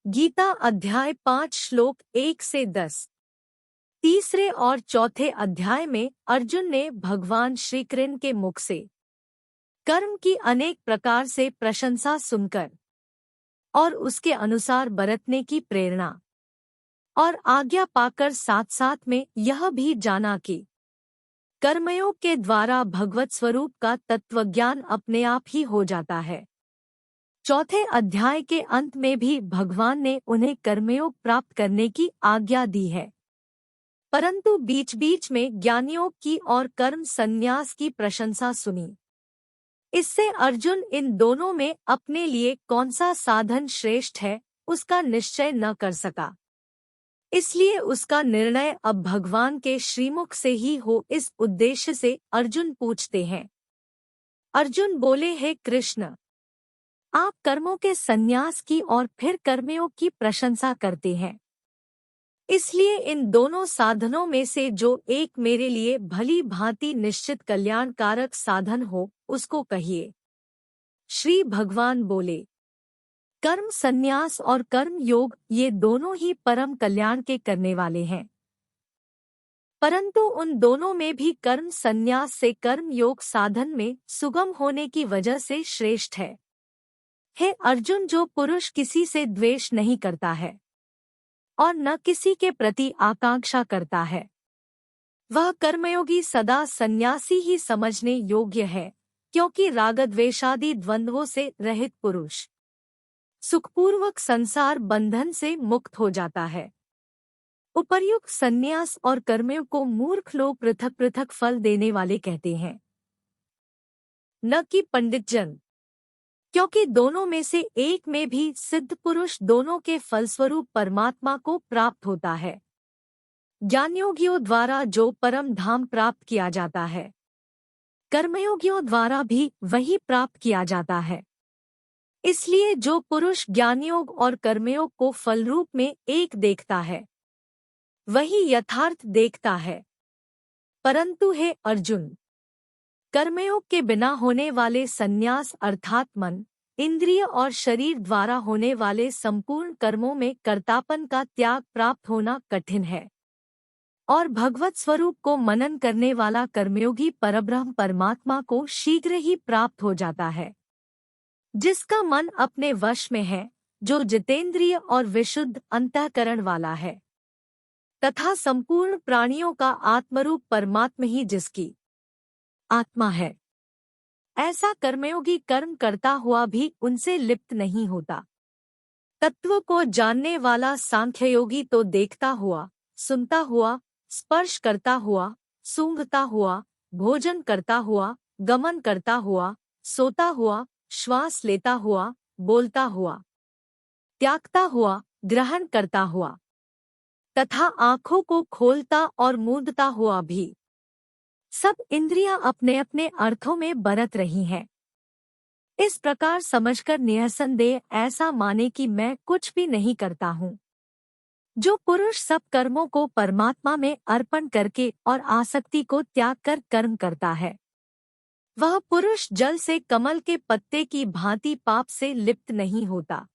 गीता अध्याय 5 श्लोक 1 से 10। तीसरे और चौथे अध्याय में अर्जुन ने भगवान श्री कृष्ण के मुख से कर्म की अनेक प्रकार से प्रशंसा सुनकर और उसके अनुसार बरतने की प्रेरणा और आज्ञा पाकर साथ साथ में यह भी जाना कि कर्मयोग के द्वारा भगवत स्वरूप का तत्वज्ञान अपने आप ही हो जाता है। चौथे अध्याय के अंत में भी भगवान ने उन्हें कर्मयोग प्राप्त करने की आज्ञा दी है, परंतु बीच बीच में ज्ञानयोग की और कर्म संन्यास की प्रशंसा सुनी। इससे अर्जुन इन दोनों में अपने लिए कौन सा साधन श्रेष्ठ है उसका निश्चय न कर सका। इसलिए उसका निर्णय अब भगवान के श्रीमुख से ही हो। इस उद्देश्य से अर्जुन पूछते हैं। अर्जुन बोले, हे कृष्ण, आप कर्मों के संन्यास की और फिर कर्मयोग की प्रशंसा करते हैं, इसलिए इन दोनों साधनों में से जो एक मेरे लिए भली भांति निश्चित कल्याणकारक साधन हो उसको कहिए। श्री भगवान बोले, कर्म संन्यास और कर्म योग ये दोनों ही परम कल्याण के करने वाले हैं, परंतु उन दोनों में भी कर्म संन्यास से कर्म योग साधन में सुगम होने की वजह से श्रेष्ठ है। हे अर्जुन, जो पुरुष किसी से द्वेष नहीं करता है और न किसी के प्रति आकांक्षा करता है, वह कर्मयोगी सदा सन्यासी ही समझने योग्य है, क्योंकि रागद्वेषादि द्वंद्वों से रहित पुरुष सुखपूर्वक संसार बंधन से मुक्त हो जाता है। उपर्युक्त संन्यास और कर्मयोग को मूर्ख लोग पृथक पृथक फल देने वाले कहते हैं, न कि पंडित जन, क्योंकि दोनों में से एक में भी सिद्ध पुरुष दोनों के फलस्वरूप परमात्मा को प्राप्त होता है। ज्ञानयोगियों द्वारा जो परम धाम प्राप्त किया जाता है, कर्मयोगियों द्वारा भी वही प्राप्त किया जाता है। इसलिए जो पुरुष ज्ञानयोग और कर्मयोग को फलरूप में एक देखता है, वही यथार्थ देखता है। परंतु हे अर्जुन, कर्मयोग के बिना होने वाले संन्यास अर्थात मन, इंद्रिय और शरीर द्वारा होने वाले संपूर्ण कर्मों में कर्तापन का त्याग प्राप्त होना कठिन है, और भगवत स्वरूप को मनन करने वाला कर्मयोगी परब्रह्म परमात्मा को शीघ्र ही प्राप्त हो जाता है, जिसका मन अपने वश में है, जो जितेंद्रिय और विशुद्ध अंतःकरण वाला है, तथा संपूर्ण प्राणियों का आत्मरूप परमात्मा ही जिसकी आत्मा है। ऐसा कर्मयोगी कर्म करता हुआ भी उनसे लिप्त नहीं होता। तत्व को जानने वाला सांख्ययोगी तो देखता हुआ, सुनता हुआ, स्पर्श करता हुआ, सूंघता हुआ, भोजन करता हुआ, गमन करता हुआ, सोता हुआ, श्वास लेता हुआ, बोलता हुआ, त्यागता हुआ, ग्रहण करता हुआ, तथा आँखों को खोलता और मूंदता हुआ भी सब इंद्रियां अपने अपने अर्थों में बरत रही हैं। इस प्रकार समझकर निःसंदेह ऐसा माने कि मैं कुछ भी नहीं करता हूँ। जो पुरुष सब कर्मों को परमात्मा में अर्पण करके और आसक्ति को त्याग कर कर्म करता है, वह पुरुष जल से कमल के पत्ते की भांति पाप से लिप्त नहीं होता।